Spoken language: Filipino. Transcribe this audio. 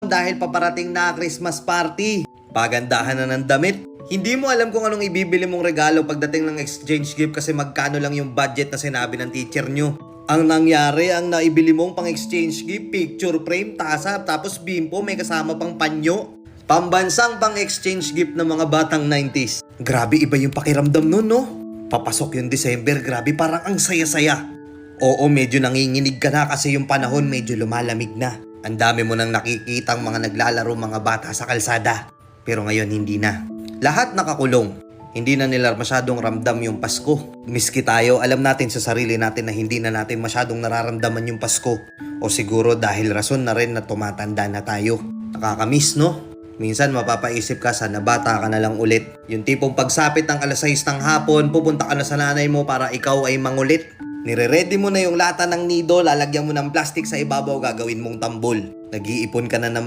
dahil paparating na Christmas party. Pagandahan na ng damit. Hindi mo alam kung anong ibibili mong regalo pagdating ng exchange gift kasi magkano lang yung budget na sinabi ng teacher nyo. Ang nangyari, ang naibili mong pang exchange gift, picture frame, tasa, tapos bimpo, may kasama pang panyo. Pambansang pang exchange gift ng mga batang 90s. Grabe, iba yung pakiramdam nun, no? Papasok yung December, grabe, parang ang saya-saya. Oo, medyo nanginginig ka na kasi yung panahon medyo lumalamig na. Ang dami mo nang nakikitang mga naglalaro mga bata sa kalsada. Pero ngayon hindi na. Lahat nakakulong. Hindi na nila masyadong ramdam yung Pasko. Miski tayo, alam natin sa sarili natin na hindi na natin masyadong nararamdaman yung Pasko. O siguro dahil rason na rin na tumatanda na tayo. Nakakamiss, no? Minsan mapapaisip ka sana bata ka na lang ulit. Yung tipong pagsapit ng alas 6 ng hapon, pupunta ka na sa nanay mo para ikaw ay mangulit. Nire-ready mo na yung lata ng nido, lalagyan mo ng plastic sa ibabaw, gagawin mong tambol. Nag-iipon ka na ng mga